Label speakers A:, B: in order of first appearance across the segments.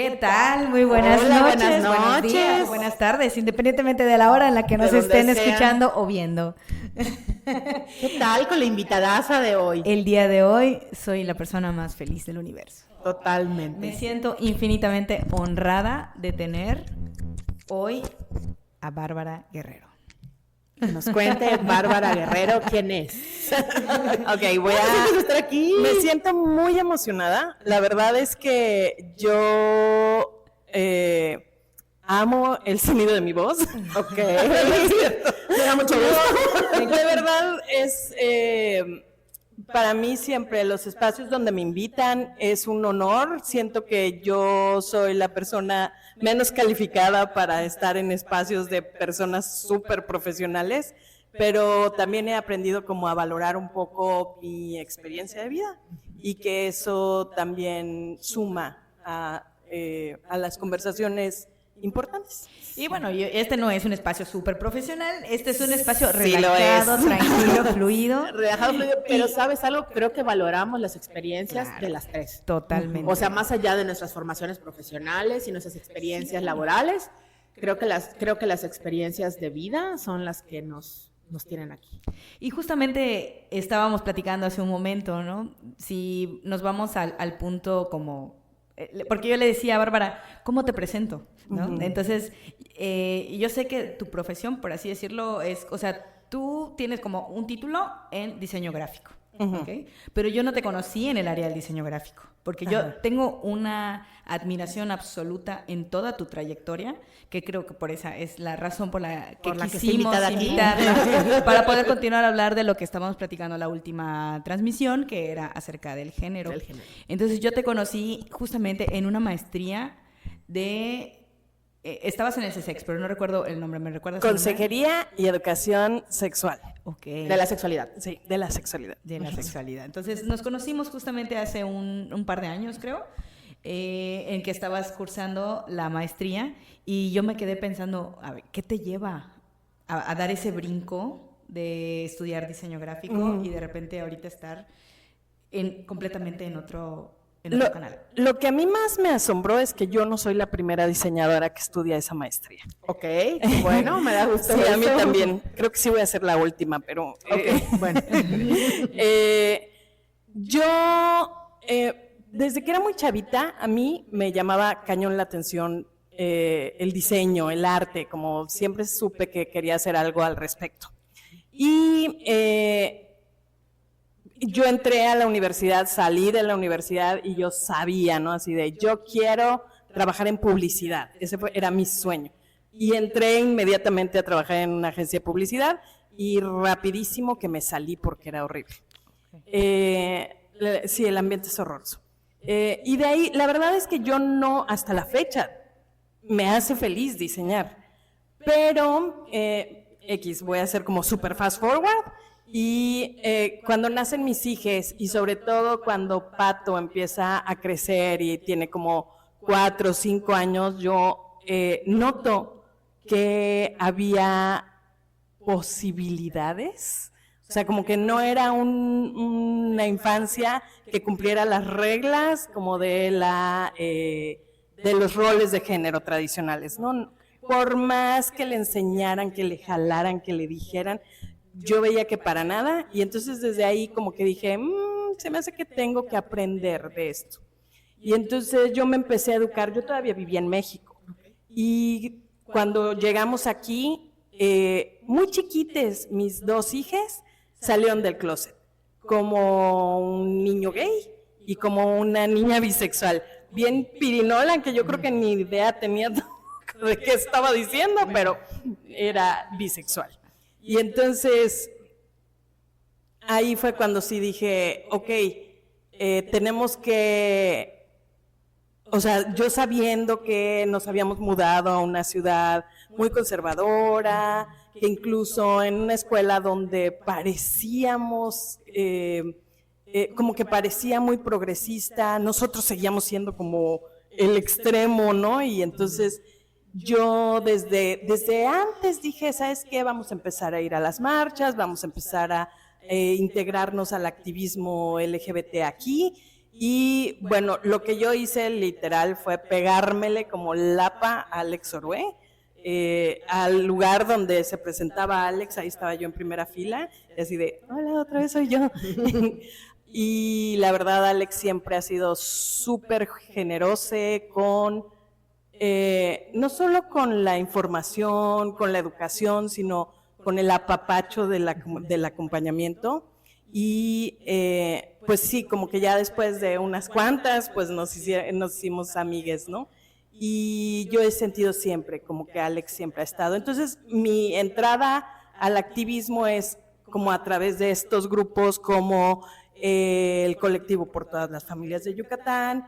A: ¿Qué tal? Muy buenas
B: Hola,
A: noches,
B: buenas
A: buenos días,
B: noches.
A: buenas tardes, independientemente de la hora en la que nos
B: De donde
A: estén
B: sea.
A: escuchando o viendo.
B: ¿Qué tal con la invitadaza de hoy?
A: El día de hoy soy la persona más feliz del universo.
B: Totalmente.
A: Me siento infinitamente honrada de tener hoy a Bárbara Guerrero.
B: Que nos cuente Bárbara Guerrero quién es. Ok, voy a estar aquí.
C: Me siento muy emocionada. La verdad es que yo amo el sonido de mi voz.
B: Ok. Me da mucho gusto.
C: De verdad es para mí siempre los espacios donde me invitan es un honor. Siento que yo soy la persona menos calificada para estar en espacios de personas súper profesionales, pero también he aprendido como a valorar un poco mi experiencia de vida y que eso también suma a las conversaciones importantes.
A: Y bueno, este no es un espacio súper profesional, este es un espacio
C: Sí,
A: relajado,
C: lo es.
A: tranquilo, fluido.
B: Relajado, fluido, pero ¿sabes algo? Creo que valoramos las experiencias de las tres.
A: Totalmente.
B: O sea, más allá de nuestras formaciones profesionales y nuestras experiencias laborales, creo que las experiencias de vida son las que nos tienen aquí.
A: Y justamente estábamos platicando hace un momento, ¿no? Si nos vamos al punto como... Porque yo le decía a Bárbara, ¿cómo te presento? ¿No?
C: Uh-huh.
A: Entonces, yo sé que tu profesión, por así decirlo, es... O sea, tú tienes como un título en diseño gráfico,
C: Uh-huh.
A: ¿ok? Pero yo no te conocí en el área del diseño gráfico, porque yo tengo una admiración absoluta en toda tu trayectoria, que creo que por esa es la razón por la que quisimos invitarla, para poder continuar a hablar de lo que estábamos platicando la última transmisión, que era acerca del género. Entonces yo te conocí justamente en una maestría de... estabas en el CSEX, pero no recuerdo el nombre, ¿me recuerdas?
C: Consejería y educación sexual.
A: Okay.
B: De la sexualidad.
C: Sí, de la sexualidad.
A: De la sexualidad. Entonces, nos conocimos justamente hace un par de años, creo, en que estabas cursando la maestría y yo me quedé pensando, a ver, ¿qué te lleva a dar ese brinco de estudiar diseño gráfico y de repente ahorita estar completamente en otro canal?
C: Lo que a mí más me asombró es que yo no soy la primera diseñadora que estudia esa maestría.
B: Ok, bueno, me da gusto.
C: Sí,
B: eso.
C: a mí también. Creo que sí voy a ser la última, pero...
B: Bueno.
C: Yo, desde que era muy chavita, a mí me llamaba cañón la atención el diseño, el arte, como siempre supe que quería hacer algo al respecto. Y yo entré a la universidad, salí de la universidad y yo sabía, ¿no? Así de, yo quiero trabajar en publicidad. Era mi sueño. Y entré inmediatamente a trabajar en una agencia de publicidad y rapidísimo que me salí porque era horrible. Sí, el ambiente es horroroso. Y de ahí, la verdad es que yo no, hasta la fecha, me hace feliz diseñar. Pero, voy a hacer como super fast forward. Y cuando nacen mis hijas y sobre todo cuando Pato empieza a crecer y tiene como 4 o 5 años, yo noto que había posibilidades. O sea, como que no era una infancia que cumpliera las reglas como de los roles de género tradicionales, ¿no? Por más que le enseñaran, que le jalaran, que le dijeran, yo veía que para nada, y entonces desde ahí como que dije, se me hace que tengo que aprender de esto. Y entonces yo me empecé a educar, yo todavía vivía en México, y cuando llegamos aquí, muy chiquites, mis 2 hijas salieron del closet, como un niño gay y como una niña bisexual, bien pirinola, que yo creo que ni idea tenía de qué estaba diciendo, pero era bisexual. Y entonces, ahí fue cuando sí dije, ok, tenemos que, o sea, yo sabiendo que nos habíamos mudado a una ciudad muy conservadora, que incluso en una escuela donde parecíamos, como que parecía muy progresista, nosotros seguíamos siendo como el extremo, ¿no? Y entonces... yo desde antes dije, ¿sabes qué? Vamos a empezar a ir a las marchas, vamos a empezar a integrarnos al activismo LGBT aquí, Y bueno, lo que yo hice literal fue pegármele como lapa a Alex Orue, al lugar donde se presentaba Alex, ahí estaba yo en primera fila, y así de, hola, otra vez soy yo. Y la verdad, Alex siempre ha sido súper generoso con, no solo con la información, con la educación, sino con el apapacho del acompañamiento. Y pues sí, como que ya después de unas cuantas, pues nos hicimos amigues, ¿no? Y yo he sentido siempre como que Alex siempre ha estado. Entonces, mi entrada al activismo es como a través de estos grupos como el colectivo por todas las familias de Yucatán,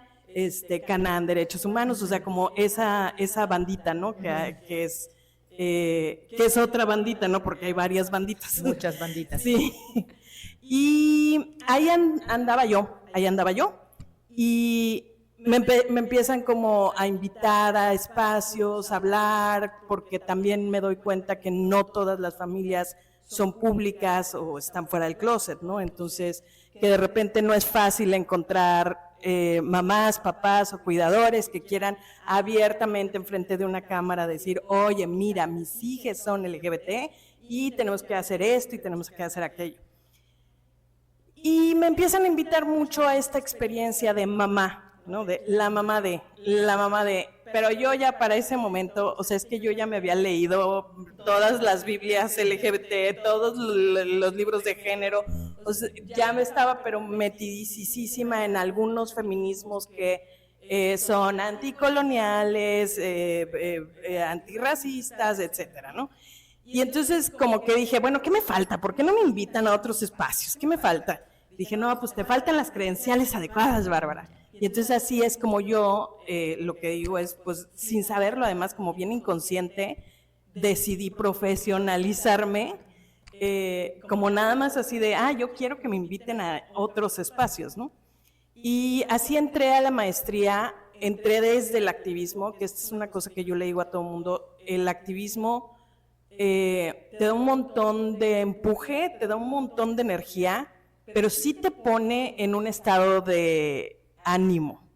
C: Canaan Derechos Humanos, o sea, como esa bandita, ¿no? Que es otra bandita, ¿no? Porque hay varias banditas.
B: Muchas banditas.
C: Sí. Y ahí andaba yo, y me empiezan como a invitar a espacios, a hablar, porque también me doy cuenta que no todas las familias son públicas o están fuera del closet, ¿no? Entonces, que de repente no es fácil encontrar mamás, papás o cuidadores que quieran abiertamente enfrente de una cámara decir, oye, mira, mis hijas son LGBT y tenemos que hacer esto y tenemos que hacer aquello. Y me empiezan a invitar mucho a esta experiencia de mamá, ¿no? De la mamá de, pero yo ya para ese momento, o sea, es que yo ya me había leído todas las Biblias LGBT, todos los libros de género, o sea, ya me estaba pero metidísima en algunos feminismos que son anticoloniales, antirracistas, etcétera, ¿no? Y entonces como que dije, bueno, ¿qué me falta? ¿Por qué no me invitan a otros espacios? ¿Qué me falta? Dije, no, pues te faltan las credenciales adecuadas, Bárbara. Y entonces así es como yo, lo que digo es, pues sin saberlo, además como bien inconsciente, decidí profesionalizarme, como nada más así de, yo quiero que me inviten a otros espacios, ¿no? Y así entré a la maestría, entré desde el activismo, que esta es una cosa que yo le digo a todo el mundo, el activismo te da un montón de empuje, te da un montón de energía, pero sí te pone en un estado de ánimo,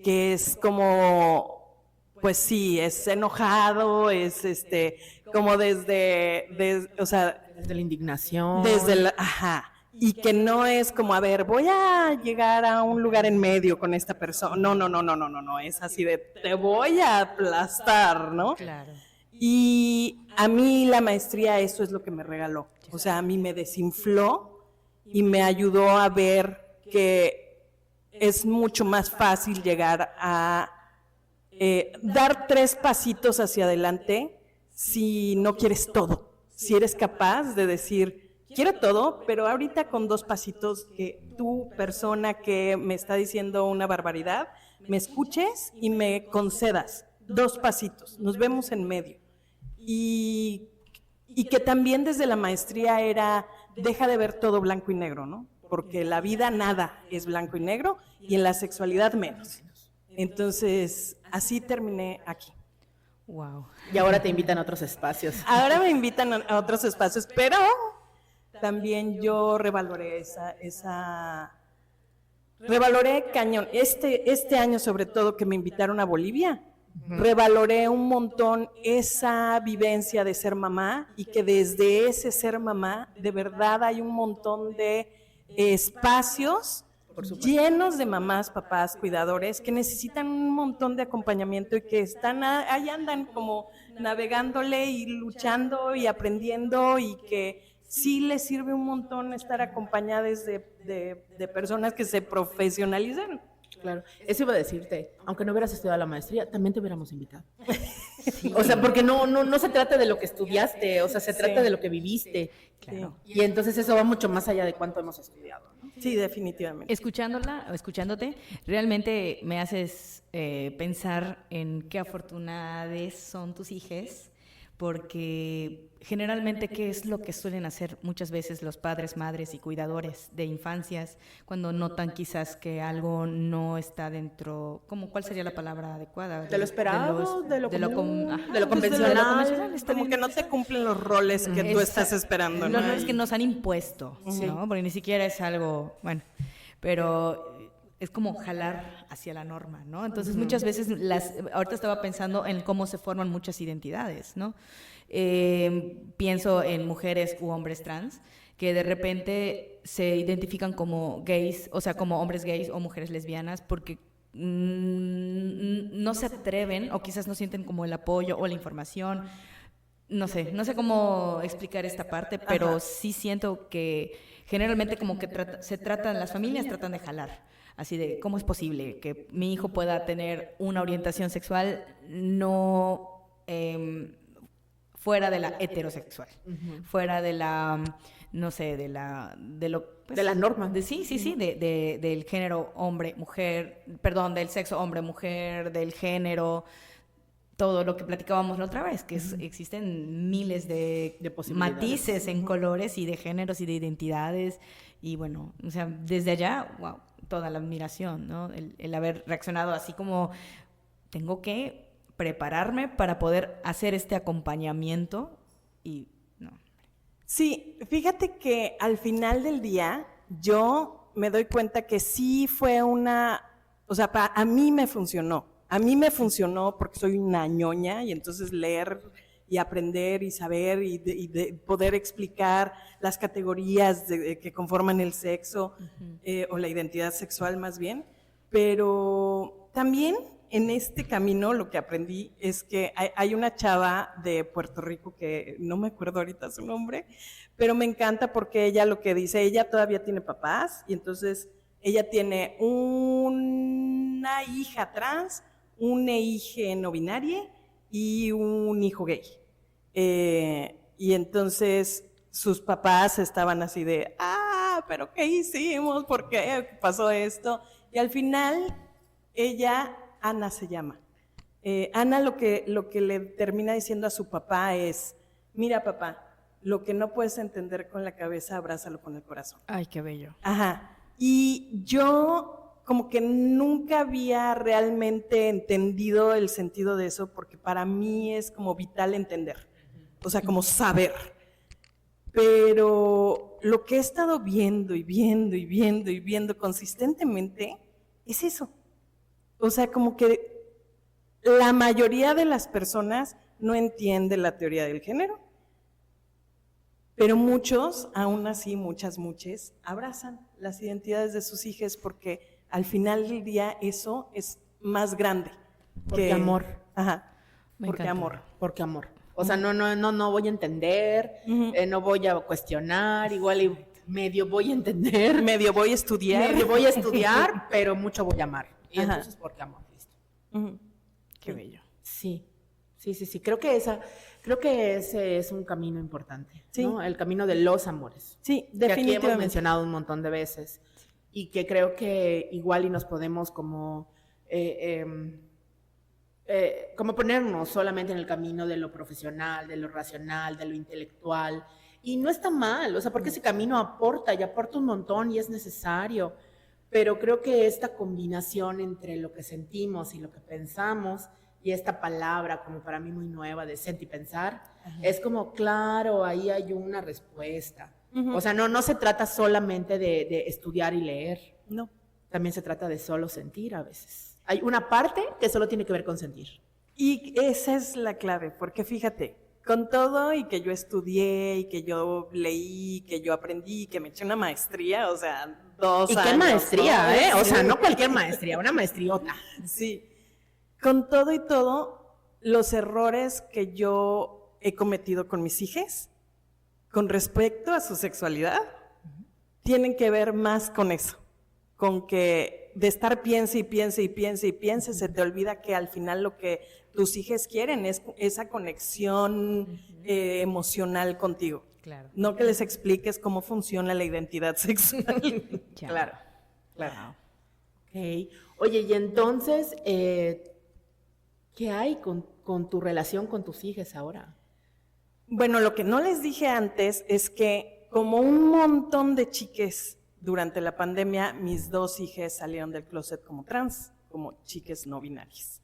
C: que es como, pues sí, es enojado, es como o sea,
B: desde la indignación.
C: Y que no es como, a ver, voy a llegar a un lugar en medio con esta persona. No, es así de, te voy a aplastar, ¿no?
A: Claro.
C: Y a mí la maestría eso es lo que me regaló. O sea, a mí me desinfló y me ayudó a ver que es mucho más fácil llegar a dar 3 pasitos hacia adelante si no quieres todo. Si eres capaz de decir, quiero todo, pero ahorita con 2 pasitos que tú, persona que me está diciendo una barbaridad, me escuches y me concedas 2 pasitos. Nos vemos en medio. Y que también desde la maestría era, deja de ver todo blanco y negro, ¿no? Porque la vida nada es blanco y negro y en la sexualidad menos. Entonces, así terminé aquí.
A: Wow.
B: Y ahora te invitan a otros espacios.
C: Ahora me invitan a otros espacios, pero también yo revaloré revaloré cañón. Este año sobre todo que me invitaron a Bolivia, revaloré un montón esa vivencia de ser mamá y que desde ese ser mamá de verdad hay un montón de espacios llenos de mamás, papás, cuidadores que necesitan un montón de acompañamiento y que ahí andan como navegándole y luchando y aprendiendo y que sí les sirve un montón estar acompañadas de personas que se profesionalizan.
B: Claro, eso iba a decirte, aunque no hubieras estudiado la maestría, también te hubiéramos invitado. Sí. O sea, porque no se trata de lo que estudiaste, o sea, se trata de lo que viviste. Claro. Y entonces eso va mucho más allá de cuánto hemos estudiado, ¿no?
C: Sí, definitivamente.
A: Escuchándote, realmente me haces pensar en qué afortunadas son tus hijes, porque generalmente, ¿qué es lo que suelen hacer muchas veces los padres, madres y cuidadores de infancias cuando notan quizás que algo no está dentro, ¿cuál sería la palabra adecuada?
B: De lo esperado, de lo convencional.
C: Como que no te cumplen los roles que tú estás esperando, ¿no?
A: Los roles que nos han impuesto, ¿no? Porque ni siquiera es algo, bueno, pero es como jalar hacia la norma, ¿no? Entonces muchas veces, ahorita estaba pensando en cómo se forman muchas identidades, ¿no? Pienso en mujeres u hombres trans que de repente se identifican como gays, o sea, como hombres gays o mujeres lesbianas porque no se atreven o quizás no sienten como el apoyo o la información. No sé cómo explicar esta parte, pero sí siento que generalmente como que las familias tratan de jalar. Así de, ¿cómo es posible que mi hijo pueda tener una orientación sexual no fuera de la heterosexual? Fuera de la, no sé, de la
B: norma.
A: Del género hombre-mujer, perdón, del sexo hombre-mujer, del género, todo lo que platicábamos la otra vez, que existen miles de matices en colores y de géneros y de identidades. Y bueno, o sea, desde allá, wow, toda la admiración, ¿no? El haber reaccionado así como, tengo que prepararme para poder hacer este acompañamiento y no.
C: Sí, fíjate que al final del día yo me doy cuenta que sí fue o sea, a mí me funcionó. A mí me funcionó porque soy una ñoña y entonces leer y aprender y saber y de poder explicar las categorías que conforman el sexo o la identidad sexual más bien. Pero también en este camino lo que aprendí es que hay una chava de Puerto Rico que no me acuerdo ahorita su nombre, pero me encanta porque ella lo que dice, ella todavía tiene papás y entonces ella tiene una hija trans, una hija no binaria y un hijo gay. Y entonces sus papás estaban así de, pero ¿qué hicimos? ¿Por qué pasó esto? Y al final ella, Ana se llama, Ana lo que le termina diciendo a su papá es, mira papá, lo que no puedes entender con la cabeza, abrázalo con el corazón.
A: Ay, qué bello.
C: Ajá. Y yo como que nunca había realmente entendido el sentido de eso, porque para mí es como vital entender, o sea, como saber. Pero lo que he estado viendo y viendo y viendo y viendo consistentemente es eso. O sea, como que la mayoría de las personas no entiende la teoría del género, pero muchos, aún así, muchas, abrazan las identidades de sus hijos porque al final del día eso es más grande.
B: Porque amor.
C: Ajá.
B: Porque amor. O sea, no voy a entender, no voy a cuestionar, igual y medio voy a entender.
C: Medio voy a estudiar.
B: Pero mucho voy a amar. Y entonces, porque amor, listo.
A: Qué bello.
B: Sí. Creo que ese es un camino importante, ¿no? El camino de los amores.
C: Sí,
B: definitivamente. Que aquí hemos mencionado un montón de veces. Y que creo que igual y nos podemos como ponernos solamente en el camino de lo profesional, de lo racional, de lo intelectual. Y no está mal, o sea, porque ese camino aporta un montón y es necesario. Pero creo que esta combinación entre lo que sentimos y lo que pensamos, y esta palabra como para mí muy nueva de sentir y pensar, es como, claro, ahí hay una respuesta. O sea, no se trata solamente de estudiar y leer.
C: No.
B: También se trata de solo sentir a veces. Hay una parte que solo tiene que ver con sentir.
C: Y esa es la clave, porque fíjate, con todo y que yo estudié y que yo leí, que yo aprendí, que me eché una maestría, o sea, 2 años.
B: ¿Y qué maestría,
C: ¿no?
B: eh? O sea, no cualquier maestría, una maestriota.
C: Sí. Con todo y todo, los errores que yo he cometido con mis hijas, con respecto a su sexualidad, tienen que ver más con eso, con que de estar piense y piense, se te olvida que al final lo que tus hijas quieren es esa conexión emocional contigo.
A: Claro.
C: No que les expliques cómo funciona la identidad sexual.
B: Claro. Okay. Oye, y entonces, ¿qué hay con tu relación con tus hijas ahora?
C: Bueno, lo que no les dije antes es que como un montón de chiques durante la pandemia, mis 2 hijas salieron del closet como trans, como chiques no binarias.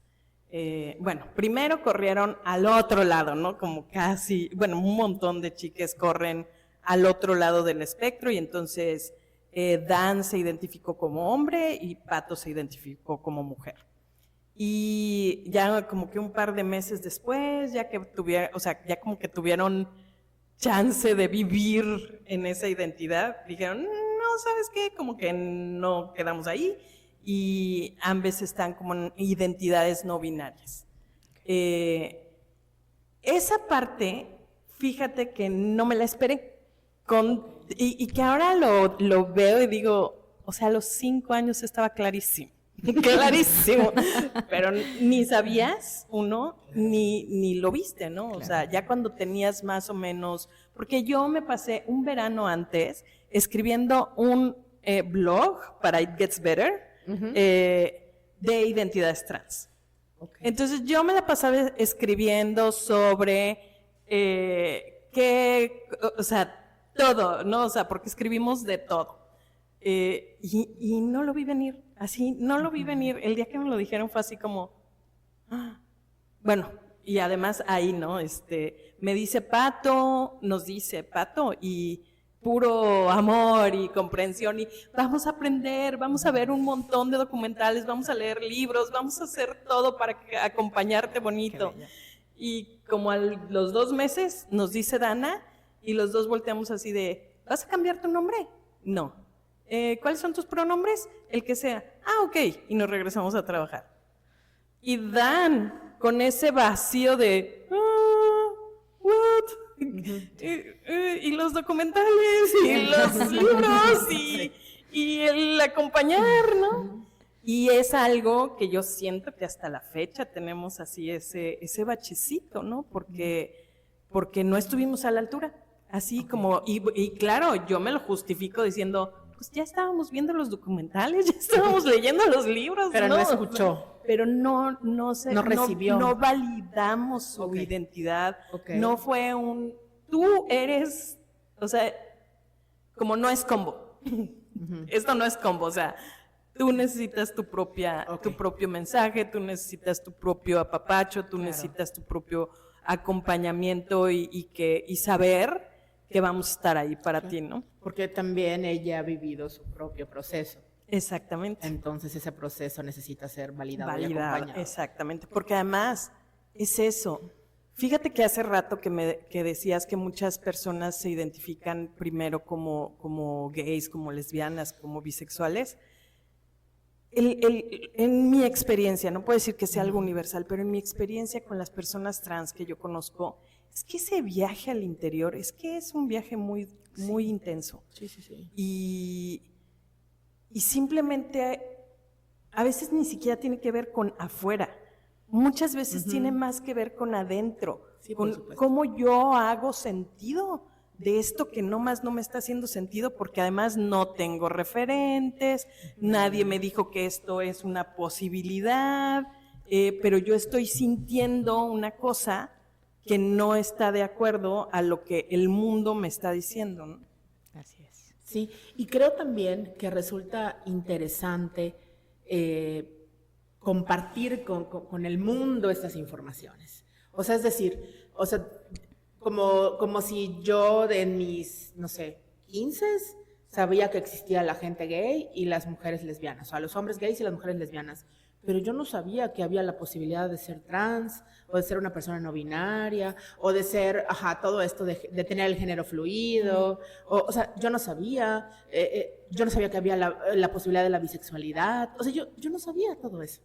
C: Bueno, primero corrieron al otro lado, ¿no? Como casi, bueno, un montón de chiques corren al otro lado del espectro y entonces Dan se identificó como hombre y Pato se identificó como mujer. Y ya como que un par de meses después, ya como que tuvieron chance de vivir en esa identidad, dijeron, no, ¿sabes qué? Como que no quedamos ahí, y ambos están como en identidades no binarias. Esa parte, fíjate que no me la esperé, y que ahora lo veo y digo, o sea, a los 5 años estaba clarísimo. Clarísimo, pero ni sabías ni lo viste, ¿no? Claro. O sea, ya cuando tenías más o menos, porque yo me pasé un verano antes escribiendo un blog para It Gets Better de identidades trans. Okay. Entonces yo me la pasaba escribiendo sobre o sea, todo, ¿no? O sea, porque escribimos de todo. Y no lo vi venir, así, no lo vi venir. El día que me lo dijeron fue así como, bueno, y además ahí, ¿no? Me dice Pato, nos dice Pato, y puro amor y comprensión, y vamos a aprender, vamos a ver un montón de documentales, vamos a leer libros, vamos a hacer todo para acompañarte bonito. Y como a los 2 meses nos dice Dana, y los dos volteamos así de, ¿vas a cambiar tu nombre? No. ¿Cuáles son tus pronombres? El que sea. Ok. Y nos regresamos a trabajar. Y Dan, con ese vacío de, what? Y los documentales, y los libros, y el acompañar, ¿no? Y es algo que yo siento que hasta la fecha tenemos así ese bachecito, ¿no? Porque no estuvimos a la altura. Así como, y claro, yo me lo justifico diciendo, pues ya estábamos viendo los documentales, ya estábamos leyendo los libros.
B: Pero no escuchó.
C: Pero no
B: recibió.
C: No validamos su identidad. Okay. No fue tú eres, o sea, como no es combo. Esto no es combo, o sea, tú necesitas tu propio mensaje, tú necesitas tu propio apapacho, tú necesitas tu propio acompañamiento y saber que vamos a estar ahí para ti, ¿no?
B: Porque también ella ha vivido su propio proceso.
C: Exactamente.
B: Entonces ese proceso necesita ser validado y acompañado.
C: Exactamente, porque además es eso. Fíjate que hace rato que decías que muchas personas se identifican primero como gays, como lesbianas, como bisexuales. En mi experiencia, no puedo decir que sea algo universal, pero en mi experiencia con las personas trans que yo conozco, es que ese viaje al interior, es que es un viaje muy, muy intenso.
B: Sí.
C: Y simplemente a veces ni siquiera tiene que ver con afuera. Muchas veces tiene más que ver con adentro, con cómo yo hago sentido de esto que nomás no me está haciendo sentido, porque además no tengo referentes, nadie me dijo que esto es una posibilidad, pero yo estoy sintiendo una cosa que no está de acuerdo a lo que el mundo me está diciendo, ¿no?
B: Así es. Sí, y creo también que resulta interesante compartir con el mundo estas informaciones. O sea, es decir, como si yo en mis, 15 sabía que existía la gente gay y las mujeres lesbianas, o sea, los hombres gays y las mujeres lesbianas, pero yo no sabía que había la posibilidad de ser trans, o de ser una persona no binaria, o de ser, todo esto de tener el género fluido, o sea, yo no sabía que había la posibilidad de la bisexualidad, o sea, yo no sabía todo eso.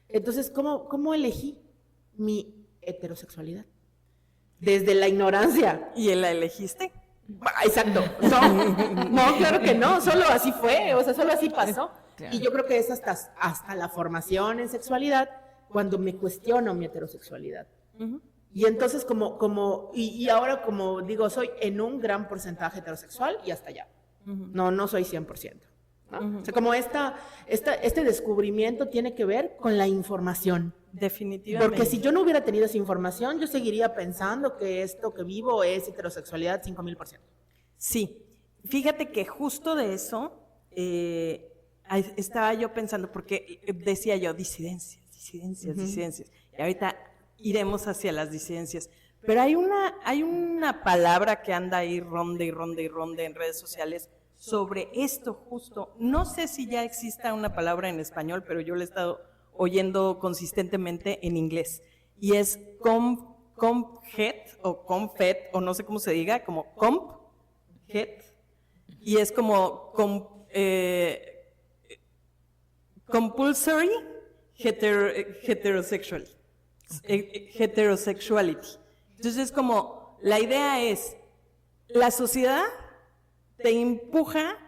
B: Entonces, ¿cómo elegí mi heterosexualidad? Desde la ignorancia.
C: ¿Y la elegiste?
B: Exacto. No, claro que no, solo así fue, o sea, solo así pasó. Claro. Y yo creo que es hasta la formación en sexualidad cuando me cuestiono mi heterosexualidad. Y entonces y ahora como digo, soy en un gran porcentaje heterosexual y hasta allá. No soy 100%. ¿no? O sea, como este descubrimiento tiene que ver con la información.
C: Definitivamente.
B: Porque si yo no hubiera tenido esa información, yo seguiría pensando que esto que vivo es heterosexualidad 5000%.
C: Sí, fíjate que justo de eso estaba yo pensando, porque decía yo disidencias. Y ahorita iremos hacia las disidencias. Pero hay una palabra que anda ahí ronde en redes sociales sobre esto justo. No sé si ya exista una palabra en español, pero yo la he estado oyendo consistentemente en inglés. Y es comphet o confet, o no sé cómo se diga, como comphet. Y es como compulsory heterosexuality. Entonces es como, la idea es, la sociedad te empuja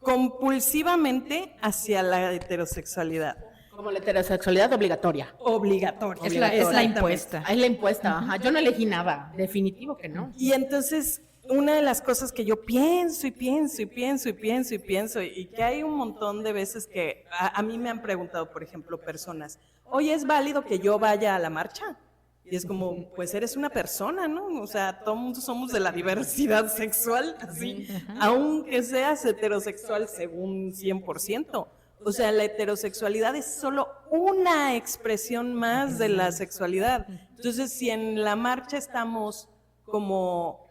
C: compulsivamente hacia la heterosexualidad.
B: Como la heterosexualidad obligatoria.
C: Obligatoria.
A: Es la impuesta.
B: Es la impuesta, ajá. Yo no elegí nada, definitivo que no.
C: Y entonces, una de las cosas que yo pienso y que hay un montón de veces que a mí me han preguntado, por ejemplo, personas, oye, ¿es válido que yo vaya a la marcha? Y es como, pues eres una persona, ¿no? O sea, todos mundo somos de la diversidad sexual, así, aunque seas heterosexual según 100%. O sea, la heterosexualidad es solo una expresión más de la sexualidad. Entonces, si en la marcha estamos como,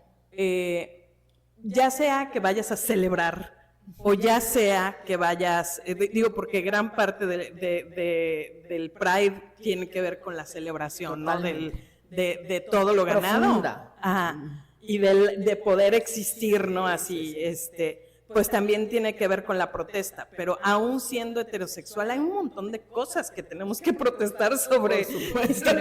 C: ya sea que vayas a celebrar, o ya sea que vayas, digo, porque gran parte del Pride tiene que ver con la celebración, ¿no? De todo lo ganado. Ajá. Y de poder existir, ¿no? Así, pues también tiene que ver con la protesta, pero aún siendo heterosexual hay un montón de cosas que tenemos que protestar sobre. Por supuesto.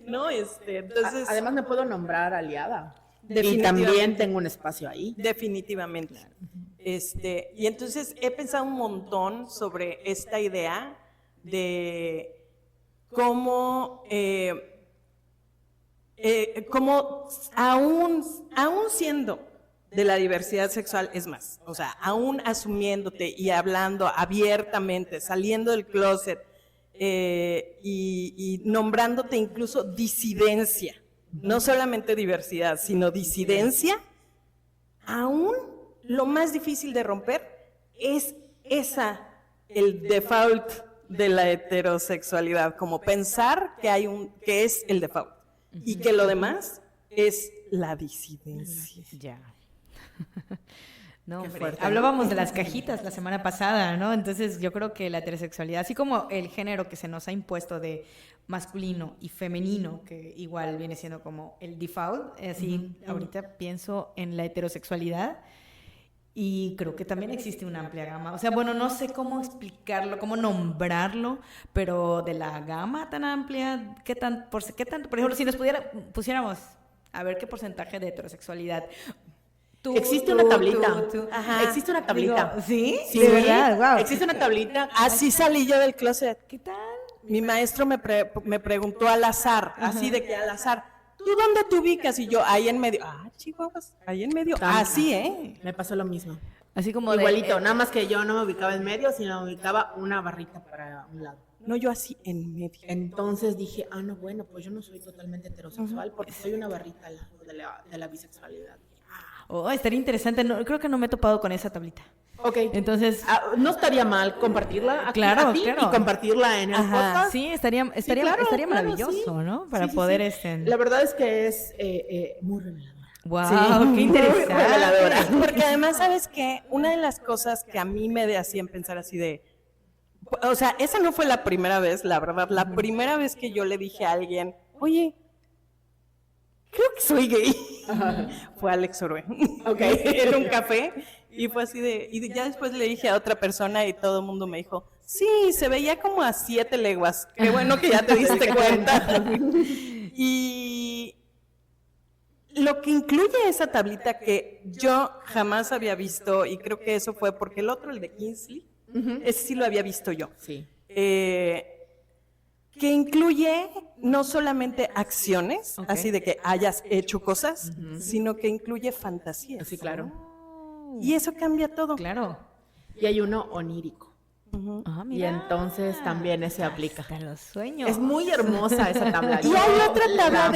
C: ¿No? Entonces,
B: además me puedo nombrar aliada. Y también tengo un espacio ahí.
C: Definitivamente. Y entonces he pensado un montón sobre esta idea de cómo aún siendo de la diversidad sexual, es más, o sea, aún asumiéndote y hablando abiertamente, saliendo del closet y nombrándote incluso disidencia, no solamente diversidad, sino disidencia, aún lo más difícil de romper es el default de la heterosexualidad, como pensar que es el default y que lo demás es la disidencia.
A: Ya. No, hombre, hablábamos de las cajitas la semana pasada, ¿no? Entonces yo creo que la heterosexualidad, así como el género que se nos ha impuesto de masculino y femenino, que igual viene siendo como el default, así ahorita pienso en la heterosexualidad y creo que también existe una amplia gama. O sea, bueno, no sé cómo explicarlo, cómo nombrarlo, pero de la gama tan amplia, ¿qué tanto? Por ejemplo, si nos pusiéramos a ver qué porcentaje de heterosexualidad.
B: Existe una tablita.
C: Ajá.
B: Existe una tablita.
A: Digo, ¿sí?
B: Sí,
A: de verdad, wow.
B: Existe una tablita.
C: Así salí yo del closet.
A: ¿Qué tal?
C: Mi maestro me preguntó al azar, así de que al azar, ¿tú dónde te ubicas? Y yo, ahí en medio. Ah, chihuahuas, ahí en medio. Así,
B: Me pasó lo mismo.
A: Así como
B: igualito, nada más que yo no me ubicaba en medio, sino me ubicaba una barrita para un lado.
C: No, yo así en medio.
B: Entonces dije, no, bueno, pues yo no soy totalmente heterosexual porque soy una barrita al lado de la bisexualidad.
A: Oh, estaría interesante. No, creo que no me he topado con esa tablita.
B: Ok.
A: Entonces,
B: no estaría mal compartirla aquí,
A: claro,
B: a ti
A: claro.
B: Y compartirla en el podcast.
A: Sí, estaría
B: claro,
A: maravilloso,
B: sí.
A: ¿no? Para
B: Sí.
A: poder
B: La verdad es que es muy reveladora.
A: Wow, qué interesante.
B: Muy reveladora.
C: Porque además, ¿sabes qué? Una de las cosas que a mí me hacían pensar así de... O sea, esa no fue la primera vez, la verdad. La primera vez que yo le dije a alguien, oye, creo que soy gay. Fue Alex Orbe.
B: Okay.
C: Era un café y fue así de... Y ya después le dije a otra persona y todo el mundo me dijo, sí, se veía como a 7 leguas. Qué bueno que ya te diste cuenta. Y lo que incluye esa tablita que yo jamás había visto, y creo que eso fue porque el otro, el de Kingsley, ese sí lo había visto yo.
B: Sí.
C: Que incluye no solamente acciones, así de que hayas hecho cosas, sino que incluye fantasías.
B: Sí, claro.
C: Y eso cambia todo.
A: Claro.
B: Y hay uno onírico.
A: Ah,
B: Y
A: mira.
B: entonces también ese aplica.
A: Hasta los sueños.
B: Es muy hermosa esa tabla.
C: Y hay otra tabla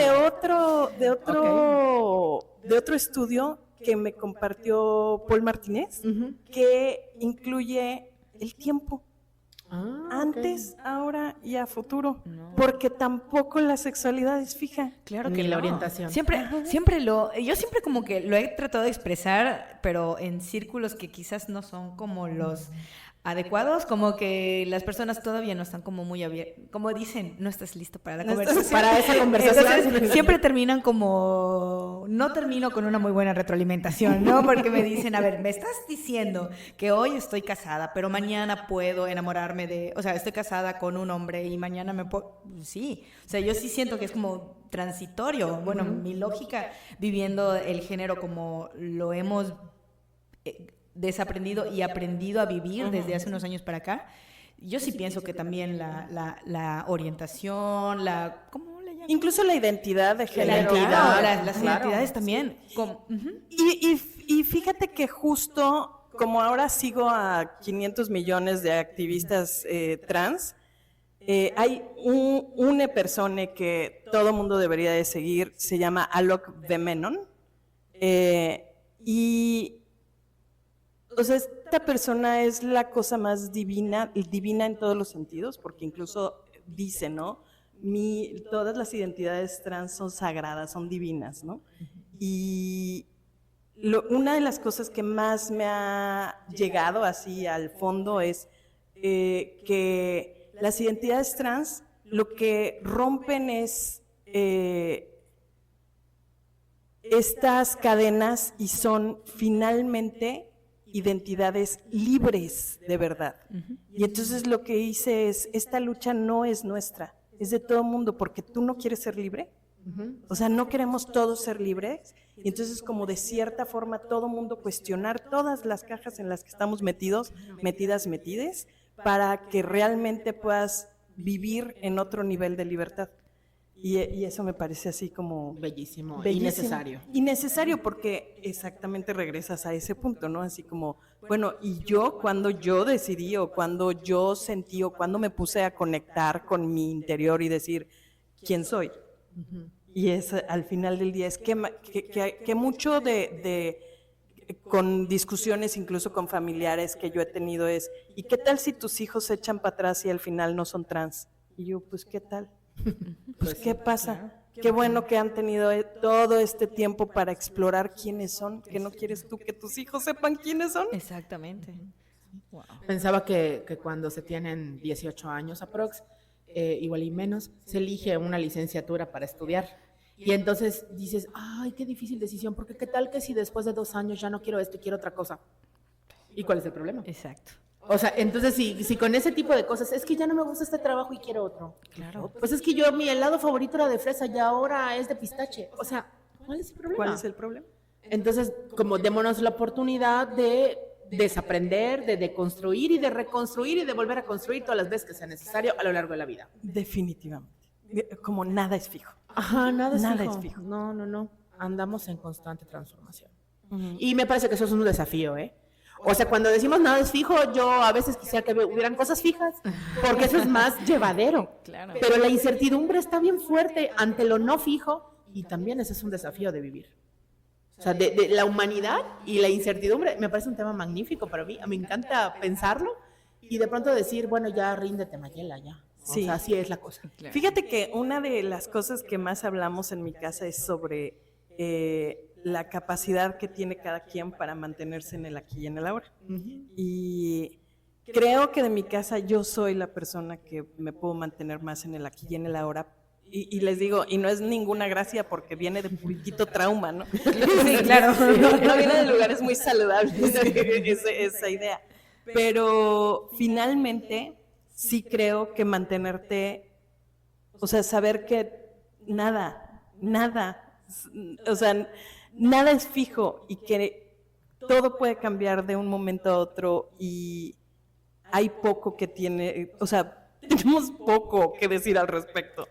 C: de otro estudio que me compartió Paul Martínez, que incluye el tiempo. Antes, ahora y a futuro.
A: No.
C: Porque tampoco la sexualidad es fija.
A: Claro
B: Ni
A: que
B: la
A: no.
B: orientación.
A: Yo siempre como que lo he tratado de expresar, pero en círculos que quizás no son como los adecuados, como que las personas todavía no están como muy abiertas, como dicen, no estás listo para la conversación.
B: Para esa conversación.
A: Entonces, siempre terminan como, no termino con una muy buena retroalimentación, ¿no? Porque me dicen, a ver, me estás diciendo que hoy estoy casada, pero mañana puedo enamorarme de, o sea, estoy casada con un hombre y mañana me puedo, sí, o sea, yo sí siento que es como transitorio. Bueno, mi lógica viviendo el género como lo hemos desaprendido y aprendido a vivir desde hace unos años para acá, yo sí pienso que también la orientación, ¿cómo le llaman?
C: Incluso la identidad de género.
A: Las identidades también.
C: Y fíjate que justo como ahora sigo a 500 millones de activistas trans, hay una persona que todo mundo debería de seguir, se llama Alok Vemenon, y o sea, esta persona es la cosa más divina en todos los sentidos, porque incluso dice, ¿no? Todas las identidades trans son sagradas, son divinas, ¿no? Y una de las cosas que más me ha llegado así al fondo es que las identidades trans lo que rompen es estas cadenas y son finalmente identidades libres de verdad. Y entonces lo que hice es, esta lucha no es nuestra, es de todo mundo, porque tú no quieres ser libre. O sea, no queremos todos ser libres, y entonces como de cierta forma todo mundo cuestionar todas las cajas en las que estamos metides, para que realmente puedas vivir en otro nivel de libertad. Y eso me parece así como
B: bellísimo. Y necesario.
C: Y necesario porque exactamente regresas a ese punto, ¿no? Así como, bueno, y yo cuando yo decidí o cuando yo sentí o cuando me puse a conectar con mi interior y decir, ¿quién soy? Y es al final del día es que mucho con discusiones incluso con familiares que yo he tenido es, ¿y qué tal si tus hijos se echan para atrás y al final no son trans? Y yo, pues, ¿qué tal? Pues, ¿qué pasa? Claro. Qué bueno que han tenido todo este tiempo para explorar quiénes son, que no quieres tú que tus hijos sepan quiénes son.
A: Exactamente.
B: Wow. Pensaba que cuando se tienen 18 años aprox, igual y menos, se elige una licenciatura para estudiar. Y entonces dices, ay, qué difícil decisión, porque qué tal que si después de 2 años ya no quiero esto y quiero otra cosa. ¿Y cuál es el problema?
A: Exacto.
B: O sea, entonces si con ese tipo de cosas, es que ya no me gusta este trabajo y quiero otro.
A: Claro.
B: Pues es que mi helado favorito era de fresa y ahora es de pistache. O sea, ¿cuál es el problema?
C: ¿Cuál es el problema?
B: Entonces, como démonos la oportunidad de desaprender, de deconstruir y de reconstruir y de volver a construir todas las veces que sea necesario a lo largo de la vida.
C: Definitivamente. Como nada es fijo.
B: Ajá, nada es fijo. No. Andamos en constante transformación. Y me parece que eso es un desafío, ¿eh? O sea, cuando decimos nada es fijo, yo a veces quisiera que hubieran cosas fijas, porque eso es más llevadero.
A: Claro.
B: Pero la incertidumbre está bien fuerte ante lo no fijo y también ese es un desafío de vivir. O sea, de la humanidad y la incertidumbre me parece un tema magnífico para mí. Me encanta pensarlo y de pronto decir, bueno, ya ríndete, Mayela, ya.
C: Sí.
B: O sea, así es la cosa.
C: Claro. Fíjate que una de las cosas que más hablamos en mi casa es sobre la capacidad que tiene cada quien para mantenerse en el aquí y en el ahora. Y creo que de mi casa yo soy la persona que me puedo mantener más en el aquí y en el ahora. Y les digo, y no es ninguna gracia porque viene de puriquito trauma, ¿no?
A: Sí, claro.
C: No viene de lugares muy saludables esa idea. Pero finalmente sí creo que mantenerte, o sea, saber que nada, o sea, nada es fijo y que todo puede cambiar de un momento a otro y hay poco que tiene, o sea, tenemos poco que decir al respecto.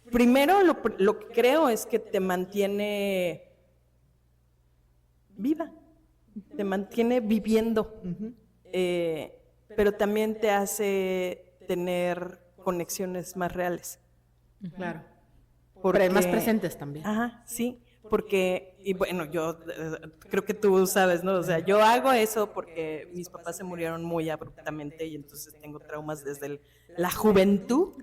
C: Primero lo que creo es que te mantiene viva, te mantiene viviendo, pero también te hace tener conexiones más reales.
B: Claro. Porque, más presentes también.
C: Ajá, sí, porque, y bueno, yo creo que tú sabes, ¿no? O sea, yo hago eso porque mis papás se murieron muy abruptamente y entonces tengo traumas desde la juventud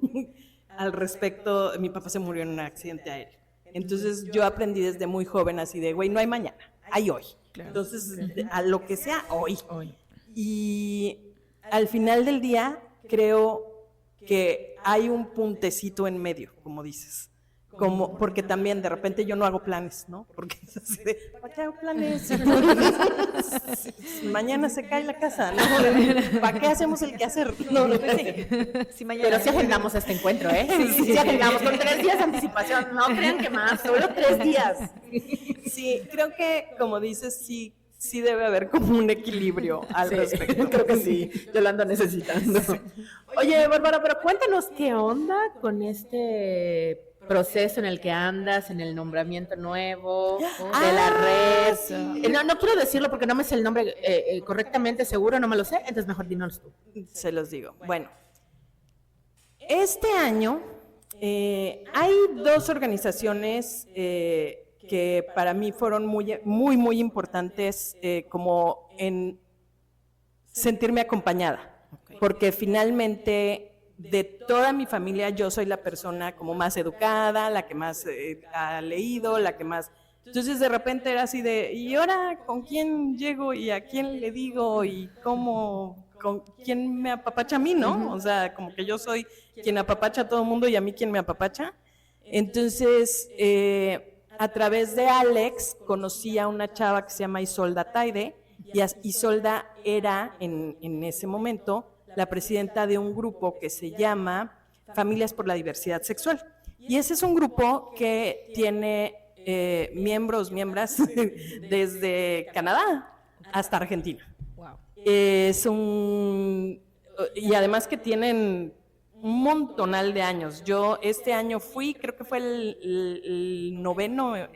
C: al respecto. Mi papá se murió en un accidente aéreo. Entonces yo aprendí desde muy joven así de, güey, no hay mañana, hay hoy.
A: Claro.
C: Entonces, a lo que sea, hoy. Y al final del día, creo que hay un puntecito en medio, como dices. Porque también de repente yo no hago planes, ¿no? Porque es así de, ¿para qué hago planes? Mañana se cae la casa, ¿no? ¿Para qué hacemos el quehacer? No,
B: sí, pero sí agendamos este encuentro, ¿eh? Sí agendamos con 3 días de anticipación, no crean que más, solo 3 días.
C: Sí, creo que, como dices, sí debe haber como un equilibrio al respecto.
B: Creo que sí, yo lo ando necesitando. Oye, Bárbara, pero cuéntanos qué onda con este proceso en el que andas, en el nombramiento nuevo de la red. No quiero decirlo porque no me sé el nombre correctamente, seguro, no me lo sé, entonces mejor dinos tú.
C: Se los digo. Bueno, este año hay 2 organizaciones que para mí fueron muy importantes, como en sentirme acompañada, porque finalmente de toda mi familia yo soy la persona como más educada, la que más ha leído, la que más... Entonces de repente era así de, ¿y ahora con quién llego y a quién le digo y cómo, con quién me apapacha a mí, ¿no? O sea, como que yo soy quien apapacha a todo el mundo y a mí quien me apapacha. Entonces, a través de Alex conocí a una chava que se llama Isolda Taide, y Isolda era en ese momento la presidenta de un grupo que se llama Familias por la Diversidad Sexual. Y ese es un grupo que tiene miembros, miembras desde Canadá hasta Argentina.
A: Wow.
C: Y además que tienen un montonal de años. Yo este año fui, creo que fue el 9º,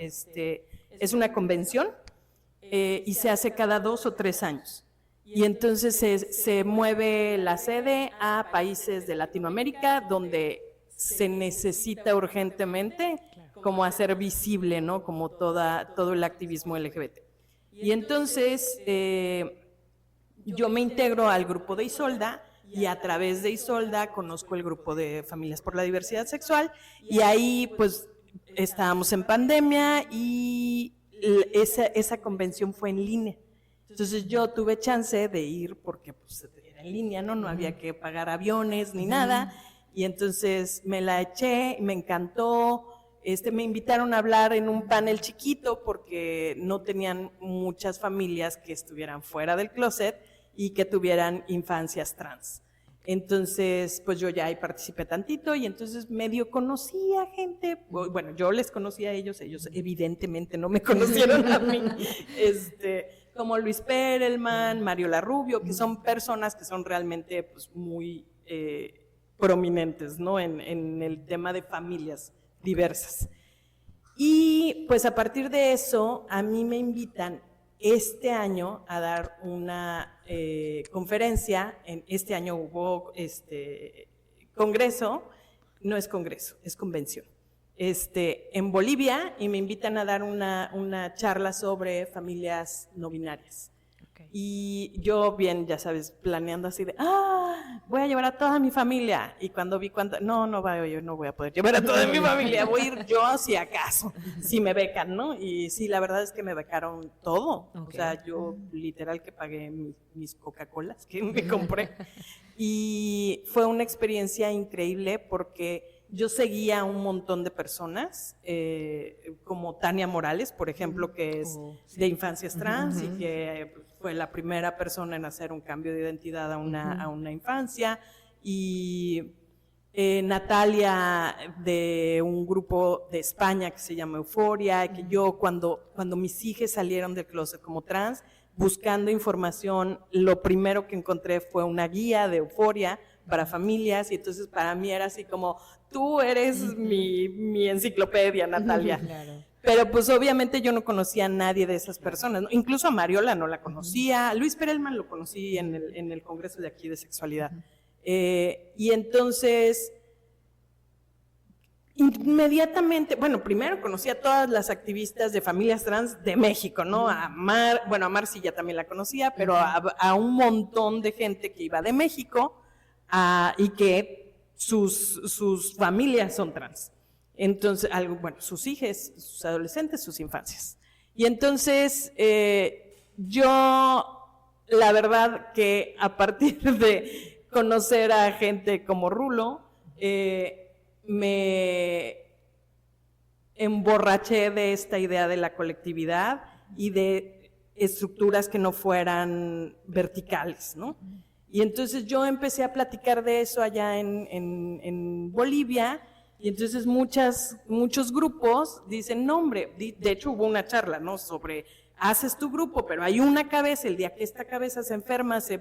C: es una convención y se hace cada 2 o 3 años. Y entonces se mueve la sede a países de Latinoamérica donde se necesita urgentemente como hacer visible, ¿no? Como todo el activismo LGBT. Y entonces yo me integro al grupo de Isolda y a través de Isolda conozco el grupo de Familias por la Diversidad Sexual y ahí pues estábamos en pandemia y esa convención fue en línea. Entonces yo tuve chance de ir porque pues, era en línea, ¿no? No había que pagar aviones ni nada. Y entonces me la eché, me encantó. Me invitaron a hablar en un panel chiquito porque no tenían muchas familias que estuvieran fuera del closet y que tuvieran infancias trans. Entonces, pues yo ya ahí participé tantito y entonces medio conocí a gente, bueno, yo les conocí a ellos evidentemente no me conocieron a mí, como Luis Perelman, Mario Larrubio, que son personas que son realmente pues, muy prominentes, ¿no? En el tema de familias diversas. Y pues a partir de eso, a mí me invitan este año a dar una conferencia. Este año hubo congreso, no es congreso, es convención. En Bolivia, y me invitan a dar una charla sobre familias no binarias. Okay. Y yo bien, ya sabes, planeando así de, voy a llevar a toda mi familia. Y cuando vi yo no voy a poder llevar a toda mi familia, voy a ir yo si acaso, si me becan, ¿no? Y sí, la verdad es que me becaron todo. Okay. O sea, yo literal que pagué mis Coca-Colas que me compré. Y fue una experiencia increíble porque yo seguía a un montón de personas, como Tania Morales, por ejemplo, que es de infancias trans y que fue la primera persona en hacer un cambio de identidad a una infancia, y Natalia de un grupo de España que se llama Euforia, que yo cuando mis hijas salieron del closet como trans, buscando información, lo primero que encontré fue una guía de Euforia para familias, y entonces para mí era así como, tú eres mi enciclopedia, Natalia. Claro. Pero pues obviamente yo no conocía a nadie de esas personas, ¿no? Incluso a Mariola no la conocía, a Luis Perelman lo conocí en el congreso de aquí de sexualidad. Y entonces, inmediatamente, bueno, primero conocí a todas las activistas de familias trans de México, ¿no? A Mar sí ya también la conocía, pero a un montón de gente que iba de México, y que sus familias son trans. Entonces, sus hijas, sus adolescentes, sus infancias. Y entonces yo, la verdad que a partir de conocer a gente como Rulo, me emborraché de esta idea de la colectividad y de estructuras que no fueran verticales, ¿no? Y entonces yo empecé a platicar de eso allá en Bolivia, y entonces muchos grupos dicen, no hombre, de hecho hubo una charla, ¿no? Sobre, haces tu grupo, pero hay una cabeza, el día que esta cabeza se enferma, se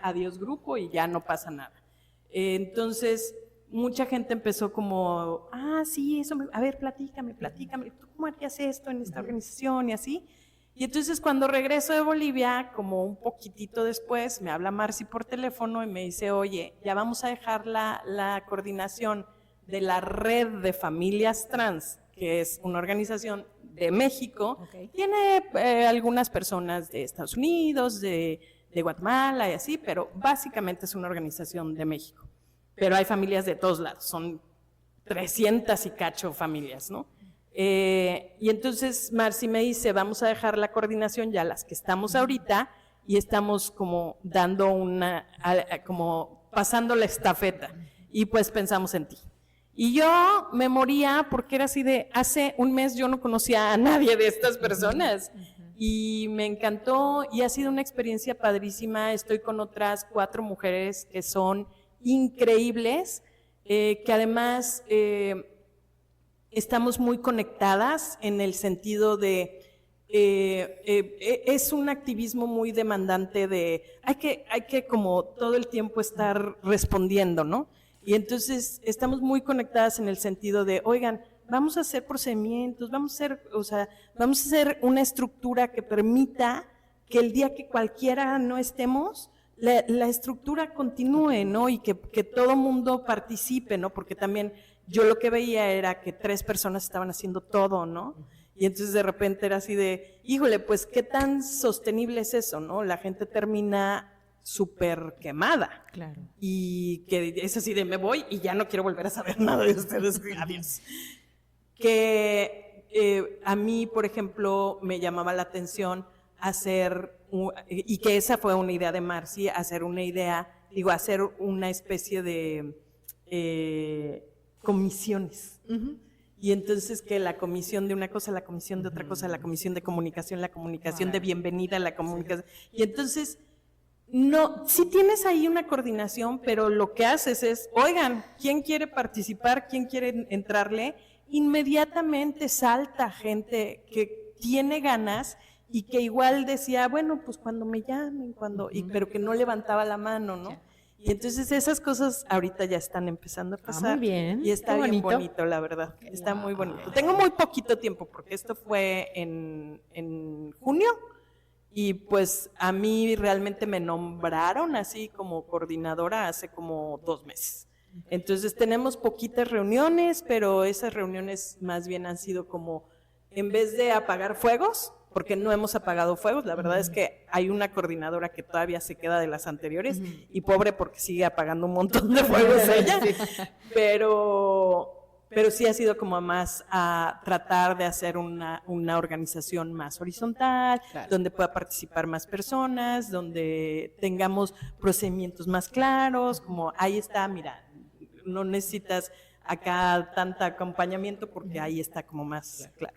C: adiós grupo y ya no pasa nada. Entonces, mucha gente empezó como, sí, eso, a ver, platícame, ¿tú cómo harías esto en esta organización y así? Y entonces cuando regreso de Bolivia, como un poquitito después, me habla Marcy por teléfono y me dice, oye, ya vamos a dejar la coordinación de la Red de Familias Trans, que es una organización de México. Okay. Tiene algunas personas de Estados Unidos, de Guatemala y así, pero básicamente es una organización de México. Pero hay familias de todos lados, son 300 y cacho familias, ¿no? Y entonces Marcy me dice, vamos a dejar la coordinación ya las que estamos ahorita y estamos como dando como pasando la estafeta y pues pensamos en ti. Y yo me moría porque era así de, hace un mes yo no conocía a nadie de estas personas y me encantó y ha sido una experiencia padrísima. Estoy con otras 4 mujeres que son increíbles, que además estamos muy conectadas en el sentido de, es un activismo muy demandante de, hay que como todo el tiempo estar respondiendo, ¿no? Y entonces estamos muy conectadas en el sentido de, oigan, vamos a hacer procedimientos, vamos a hacer una estructura que permita que el día que cualquiera no estemos, la estructura continúe, ¿no? Y que todo mundo participe, ¿no? Porque también yo lo que veía era que 3 personas estaban haciendo todo, ¿no? Y entonces de repente era así de, híjole, pues qué tan sostenible es eso, ¿no? La gente termina súper quemada. Claro. Y que es así de, me voy y ya no quiero volver a saber nada de ustedes, adiós. Que a mí, por ejemplo, me llamaba la atención hacer, y que esa fue una idea de Marcy, hacer una especie de comisiones. Y entonces que la comisión de una cosa, la comisión de otra cosa, la comisión de comunicación, la comunicación de bienvenida, la comunicación. Y entonces, no, sí tienes ahí una coordinación, pero lo que haces es, oigan, ¿quién quiere participar? ¿Quién quiere entrarle? Inmediatamente salta gente que tiene ganas y que igual decía, bueno, pues cuando me llamen, pero que no levantaba la mano, ¿no? Y entonces esas cosas ahorita ya están empezando a pasar.
B: Muy bien.
C: Y está bien bonito, la verdad. Está muy bonito. Tengo muy poquito tiempo porque esto fue en junio y pues a mí realmente me nombraron así como coordinadora hace como 2 meses. Entonces tenemos poquitas reuniones, pero esas reuniones más bien han sido como, en vez de apagar fuegos, porque no hemos apagado fuegos, la verdad es que hay una coordinadora que todavía se queda de las anteriores, y pobre porque sigue apagando un montón de fuegos ella, pero sí ha sido como más a tratar de hacer una organización más horizontal, claro, donde pueda participar más personas, donde tengamos procedimientos más claros, como ahí está, mira, no necesitas acá tanto acompañamiento porque ahí está como más claro.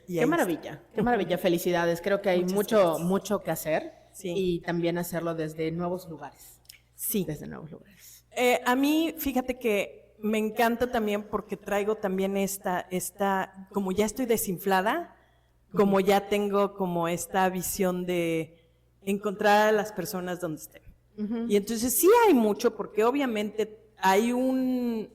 B: Qué maravilla, felicidades. Creo que hay mucho que hacer, sí, y también hacerlo desde nuevos lugares.
C: Sí.
B: Desde nuevos lugares.
C: A mí, fíjate que me encanta también porque traigo también esta como ya estoy desinflada, como ya tengo como esta visión de encontrar a las personas donde estén. Y entonces sí hay mucho porque obviamente hay una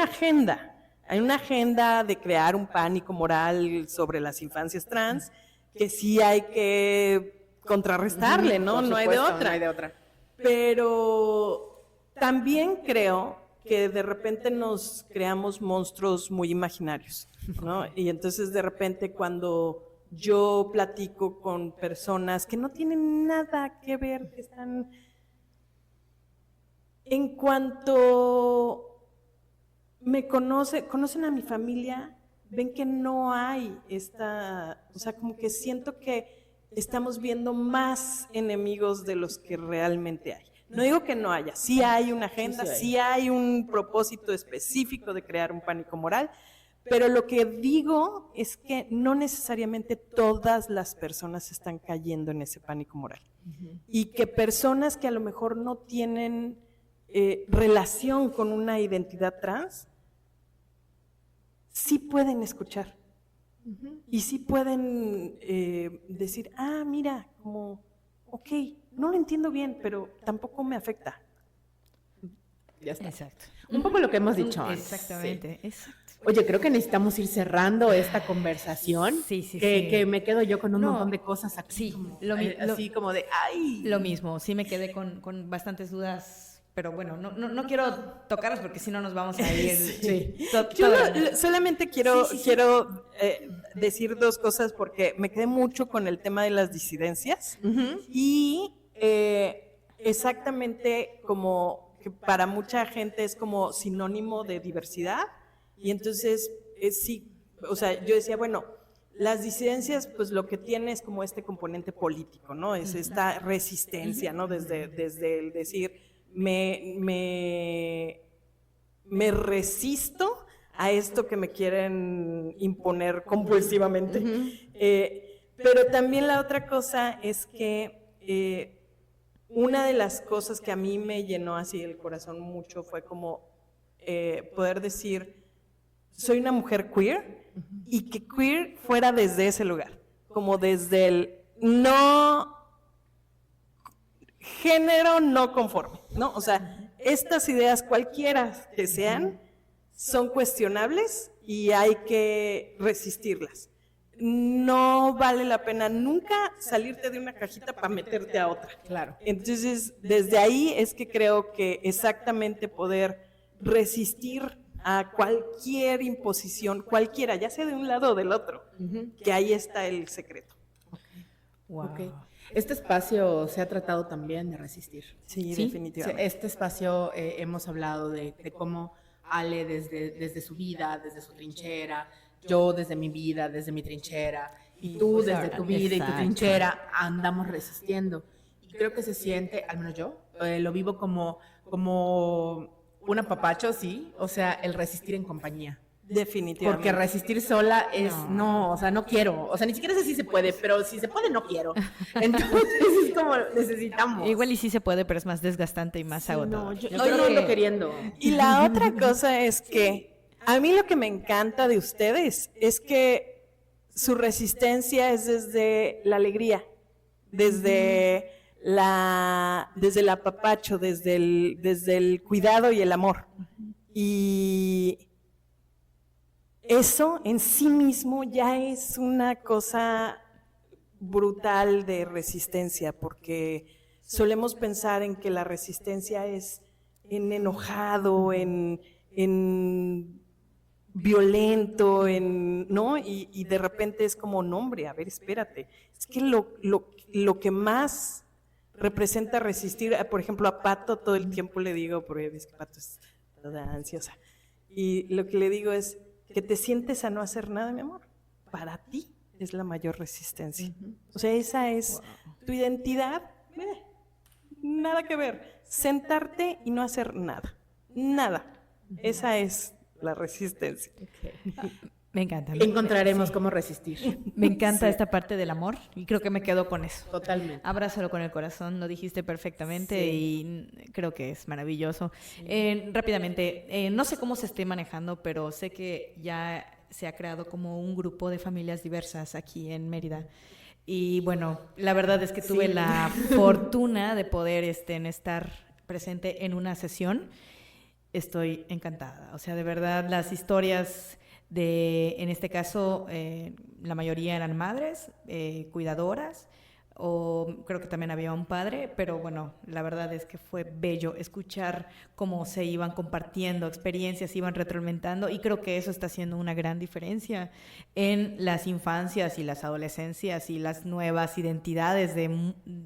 C: agenda. Hay una agenda de crear un pánico moral sobre las infancias trans que sí hay que contrarrestarle, ¿no? No hay de otra. Pero también creo que de repente nos creamos monstruos muy imaginarios, ¿no? Y entonces de repente cuando yo platico con personas que no tienen nada que ver, que están en cuanto... conocen a mi familia, ven que no hay o sea, como que siento que estamos viendo más enemigos de los que realmente hay. No digo que no haya, sí hay una agenda, sí hay un propósito específico de crear un pánico moral, pero lo que digo es que no necesariamente todas las personas están cayendo en ese pánico moral. Y que personas que a lo mejor no tienen relación con una identidad trans, sí pueden escuchar. Y sí pueden decir, mira, como, ok, no lo entiendo bien, pero tampoco me afecta.
B: Ya está.
A: Exacto.
B: Un poco lo que hemos dicho antes.
A: Exactamente,
B: sí.
A: exacto.
B: Oye, creo que necesitamos ir cerrando esta conversación.
A: Sí.
B: Que me quedo yo con un montón de cosas aquí.
A: Sí,
B: así como de, ¡ay!
A: Lo mismo, sí me quedé con bastantes dudas, pero bueno, no quiero tocarlas porque si no nos vamos a ir.
B: Sí.
C: Yo solamente quiero decir dos cosas porque me quedé mucho con el tema de las disidencias y exactamente como que para mucha gente es como sinónimo de diversidad y entonces sí, o sea, yo decía, bueno, las disidencias, pues lo que tiene es como este componente político, ¿no? Es esta resistencia, ¿no? Desde el decir, me resisto a esto que me quieren imponer compulsivamente. Pero también la otra cosa es que una de las cosas que a mí me llenó así el corazón mucho fue como poder decir, soy una mujer queer, y que queer fuera desde ese lugar, como desde el no género no conforme, ¿no? O sea, estas ideas cualquiera que sean son cuestionables y hay que resistirlas. No vale la pena nunca salirte de una cajita para meterte a otra.
B: Claro.
C: Entonces, desde ahí es que creo que exactamente poder resistir a cualquier imposición, cualquiera, ya sea de un lado o del otro, que ahí está el secreto.
A: Wow.
B: Okay. Este espacio se ha tratado también de resistir.
C: Sí, definitivamente.
B: Este espacio hemos hablado de cómo Ale desde su vida, desde su trinchera, yo desde mi vida, desde mi trinchera, y tú desde tu vida y tu trinchera andamos resistiendo. Y creo que se siente, al menos yo, lo vivo como un apapacho, sí, o sea, el resistir en compañía.
C: Definitivamente.
B: Porque resistir sola es, no, o sea, no quiero. O sea, ni siquiera sé si se puede, pero si se puede, no quiero. Entonces es como necesitamos.
A: Igual y sí se puede, pero es más desgastante y más agotador.
B: No, yo no ando queriendo.
C: Y la otra cosa es que a mí lo que me encanta de ustedes es que su resistencia es desde la alegría, desde el apapacho, desde el cuidado y el amor. Y eso en sí mismo ya es una cosa brutal de resistencia, porque solemos pensar en que la resistencia es en enojado, en violento, ¿no? Y de repente es como, no, hombre, a ver, espérate. Es que lo que más representa resistir, por ejemplo, a Pato todo el tiempo le digo, porque es que Pato es toda ansiosa, y lo que le digo es que te sientes a no hacer nada, mi amor. Para ti es la mayor resistencia. O sea, esa es tu identidad. Nada que ver. Sentarte y no hacer nada. Nada. Esa es la resistencia.
A: Me encanta.
B: Encontraremos cómo resistir.
A: Me encanta esta parte del amor y creo que me quedo con eso.
B: Totalmente.
A: Abrázalo con el corazón, lo dijiste perfectamente y creo que es maravilloso. Rápidamente, no sé cómo se esté manejando, pero sé que ya se ha creado como un grupo de familias diversas aquí en Mérida. Y bueno, la verdad es que tuve la fortuna de poder estar presente en una sesión. Estoy encantada. O sea, de verdad, las historias en este caso, la mayoría eran madres, cuidadoras, o creo que también había un padre, pero bueno, la verdad es que fue bello escuchar cómo se iban compartiendo experiencias, se iban retroalimentando, y creo que eso está haciendo una gran diferencia en las infancias y las adolescencias y las nuevas identidades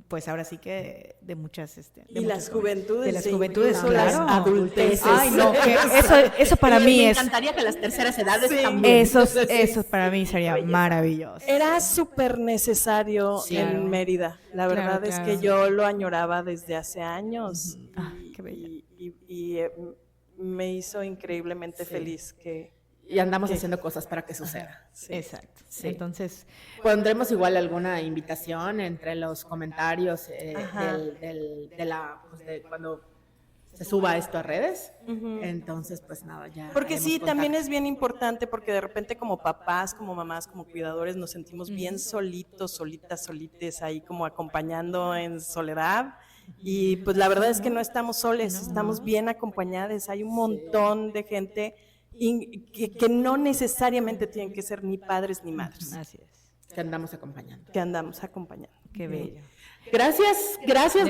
A: pues ahora sí que muchas
C: y las juventudes,
A: de las juventudes,
C: claro, las adulteces.
A: Ay, no, eso para mí
B: me
A: es.
B: Me encantaría que las terceras edades también.
A: Eso para mí sería maravilloso.
C: Era súper necesario en Mérida. La verdad es que yo lo añoraba desde hace años.
A: Qué bella.
C: Y me hizo increíblemente feliz que...
B: Y andamos haciendo cosas para que suceda.
A: Sí. Exacto. Sí. Entonces,
B: pondremos igual alguna invitación entre los comentarios de cuando se suba esto a redes. Entonces, pues nada, ya.
C: Porque sí, también es bien importante porque de repente como papás, como mamás, como cuidadores nos sentimos bien solitos, solites, ahí como acompañando en soledad. Y pues la verdad es que no estamos soles, estamos bien acompañados. Hay un montón de gente que no necesariamente tienen que ser ni padres ni madres.
A: Así es.
B: Que andamos acompañando.
A: Qué bello.
B: Gracias. Muchas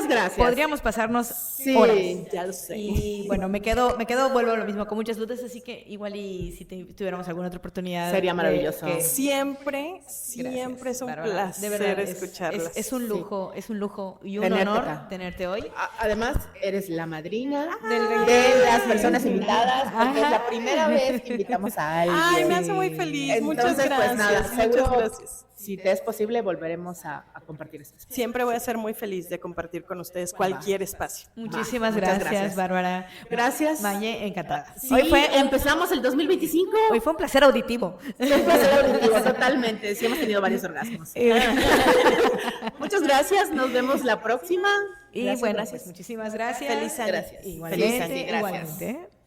B: gracias.
A: Podríamos pasarnos horas.
C: Ya lo sé.
A: Y bueno, vuelvo a lo mismo, con muchas dudas, así que igual y si tuviéramos alguna otra oportunidad.
B: Sería maravilloso.
C: Siempre es un placer
A: de verdad,
C: escucharlas.
A: Es un lujo y un honor tenerte hoy.
B: Además, eres la madrina de las personas invitadas, porque es la primera vez que invitamos a alguien.
C: Ay, me hace muy feliz.
B: Entonces,
C: muchas gracias.
B: Pues nada,
C: muchas gracias.
B: Si te es posible, volveremos a compartir este espacio.
C: Siempre voy a ser muy feliz de compartir con ustedes cualquier espacio.
A: Muchísimas gracias, Bárbara.
B: Gracias.
A: Maye, encantada.
B: Sí, empezamos el 2025.
A: Hoy fue un placer auditivo.
B: Totalmente. Sí, hemos tenido varios orgasmos. Muchas gracias. Nos vemos la próxima.
A: Y gracias. Pues muchísimas gracias.
C: Feliz año.
A: Igualmente.
B: Gracias.
A: Igualmente.